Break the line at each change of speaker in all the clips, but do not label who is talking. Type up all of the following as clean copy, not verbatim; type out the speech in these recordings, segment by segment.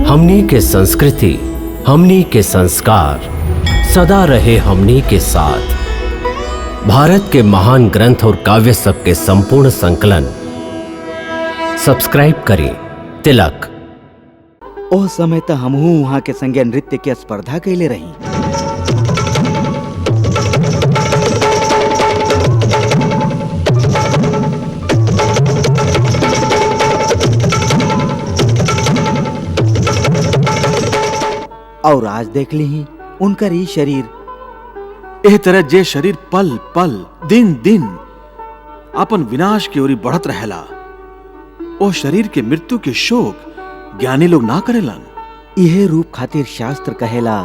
हमनी के संस्कृति, हमनी के संस्कार सदा रहे हमनी के साथ। भारत के महान ग्रंथ और काव्य सब के संपूर्ण संकलन सब्सक्राइब करें तिलक।
ओ समय त हमहू वहां के संगे नृत्य के स्पर्धा कैले रही। और आज देख ली उनकर ई शरीर
एह तरह जे शरीर पल पल दिन दिन अपन विनाश की ओरी बढ़त रहेला, ओ शरीर के मृत्यु के शोक ज्ञानी लोग ना करेलन।
यह रूप खातिर शास्त्र कहेला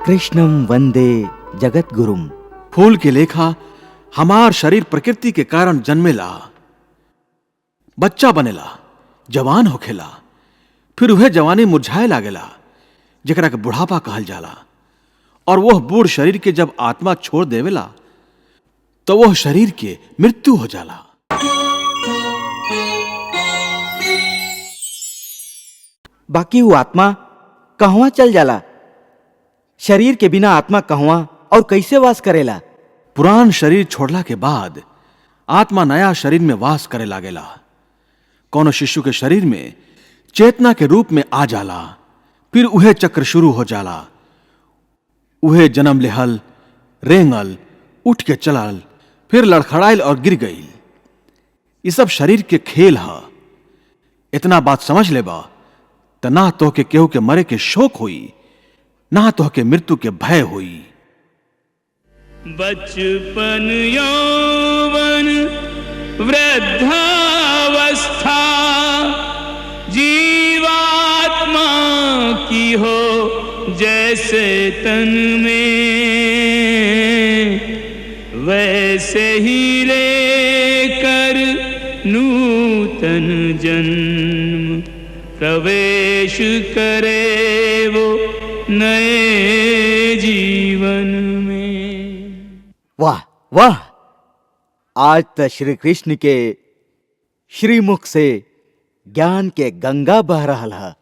कृष्णम वंदे जगत गुरुम।
फूल के लेखा हमार शरीर प्रकृति के कारण जन्मेला, बच्चा बनेला, जवान होखेला, फिर वह जवानी मुरझाए लागेला जेकरा के बुढ़ापा कहल जाला। और वह बूढ़ शरीर के जब आत्मा छोड़ देवेला तो वह शरीर के मृत्यु हो जाला।
बाकी वो आत्मा कहवा चल जाला? शरीर के बिना आत्मा कहवा और कैसे वास करेला?
पुरान शरीर छोड़ला के बाद आत्मा नया शरीर में वास करे लागेला। कोनो शिशु के शरीर में चेतना के रूप में आ जाला, फिर उहे चक्र शुरू हो जाला। उहे जन्म लेहल, रेंगल, उठ के चलल, फिर लड़खड़ाइल और गिर गई। ये सब शरीर के खेल है। इतना बात समझ लेबा त ना तो के केहू के मरे के शोक होई, ना तो के मृत्यु के भय होई।
बचपन यौवन वृद्धावस्था जीवात्मा की हो जैसे तन में, वैसे ही लेकर नूतन जन्म प्रवेश करे वो नए जीवन में।
वाह वाह! आज त श्री कृष्ण के श्रीमुख से ज्ञान के गंगा बह रहा है।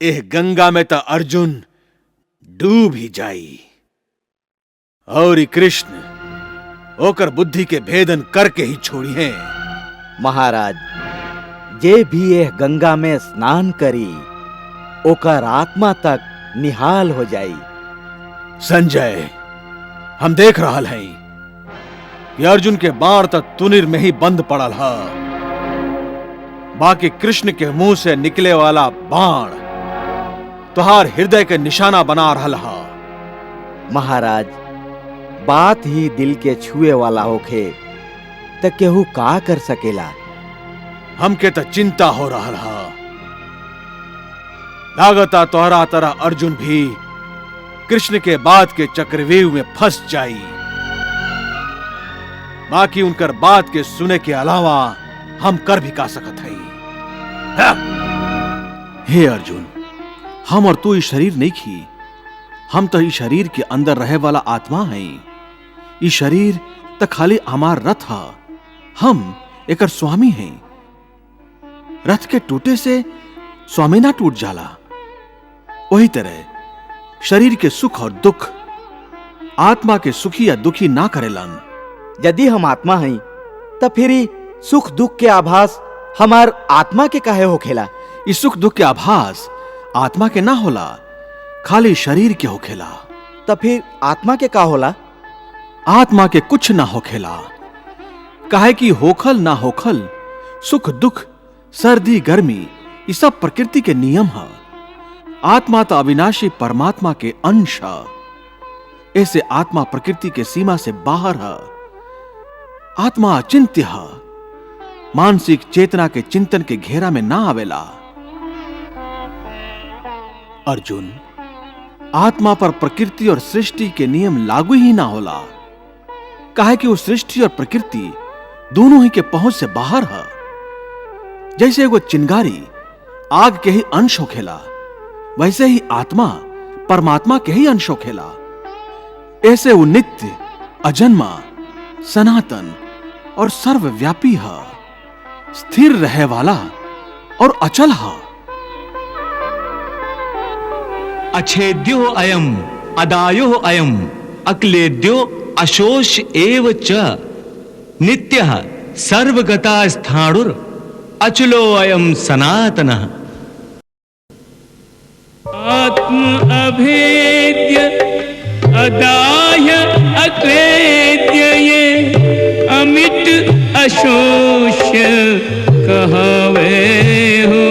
एह गंगा में तो अर्जुन डूब ही जाई और ई कृष्ण ओकर बुद्धि के भेदन करके ही छोड़ी है।
महाराज, जे भी यह गंगा में स्नान करी ओकर आत्मा तक निहाल हो जाई।
संजय, हम देख रहल हैं कि अर्जुन के बाण तक तुनिर में ही बंद पड़ल है, बाकी कृष्ण के मुंह से निकले वाला बाण तुहार हृदय के निशाना बना रहल है।
महाराज, बात ही दिल के छुए वाला होखे त केहू का कर सकेला?
हमके तो चिंता हो रहल है। लागता तोहरा तरह अर्जुन भी कृष्ण के बात के चक्रव्यूह में फंस जाई। बाकी उनकर बात के सुने के अलावा हम कर भी का सकत हई। हे अर्जुन, हम और तू इस शरीर नहीं खी, हम तो इस शरीर के अंदर रहे वाला आत्मा हैं। इस शरीर तो खाली हमार रथ है, हम एकर स्वामी हैं। रथ के टूटे से स्वामी ना टूट जाला, वही तरह शरीर के सुख और दुख आत्मा के सुखी या दुखी ना करेलन।
यदि हम आत्मा हैं त फिर ही सुख दुख के आभास हमार आत्मा के काहे होखेला?
इस सुख दुख के आभास आत्मा के ना होला, खाली शरीर के होखेला।
त फिर आत्मा के का होला?
आत्मा के कुछ ना होखेला, काहे कि होखल ना होखल, सुख दुख, सर्दी गर्मी, ये सब प्रकृति के नियम है। आत्मा तो अविनाशी परमात्मा के अंश है। ऐसे आत्मा प्रकृति के सीमा से बाहर है। आत्मा अचिंत्य है, मानसिक चेतना के चिंतन के घेरा में ना आवेला। अर्जुन, आत्मा पर प्रकृति और सृष्टि के नियम लागू ही ना होला, काहे कि वो सृष्टि और प्रकृति दोनों ही के पहुंच से बाहर है। जैसे वो चिंगारी आग के ही अंश होखेला, वैसे ही आत्मा परमात्मा के ही अंश होखेला। ऐसे वो नित्य, अजन्मा, सनातन और सर्वव्यापी है, स्थिर रहे वाला और अचल हा।
अच्छेद्यो अयम अदायो अयम अक्लेद्यो अशोष एव च नित्यः सर्वगता स्थाणुर अचलो अयम सनातनः।
आत्म अभेद्य अदाह्य अक्लेद्य ये अमिट अशोष्य कहवे हो।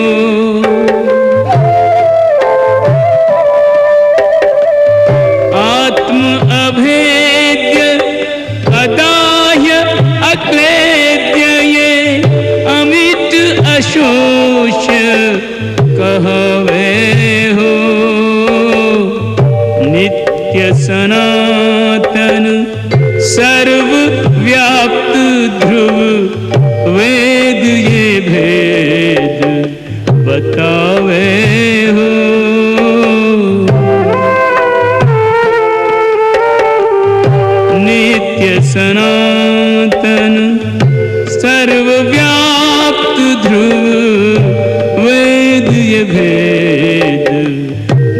आत्म अभेद्य अदाह्य अक्लेद्य ये अमिट अशोष्य कहवे हो। नित्य सनातन सर्वव्याप्त ध्रुव वेद ये भेद बतावे हो। नित्य सनातन सर्वव्याप्त ध्रुव वेद ये भेद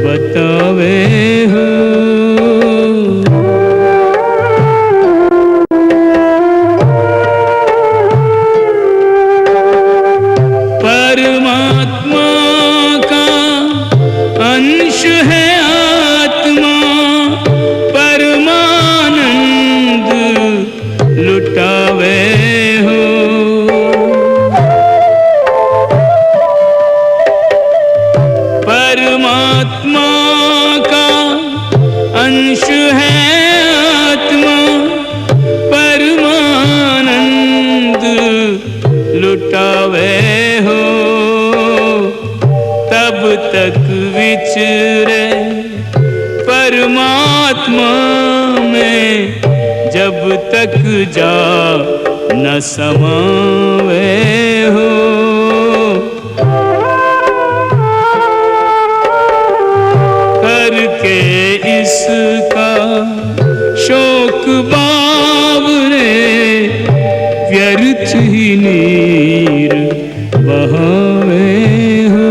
बतावे हो। परमात्मा का अंश है आत्मा परमानंद लुटावे हो। परमात्मा का अंश है आत्मा परमानंद लुटावे हो। तब तक विचरे परमात्मा में जब तक जा न समावे हो। करके इसका शोक बावरे व्यर्थ ही नीर बहावे हो।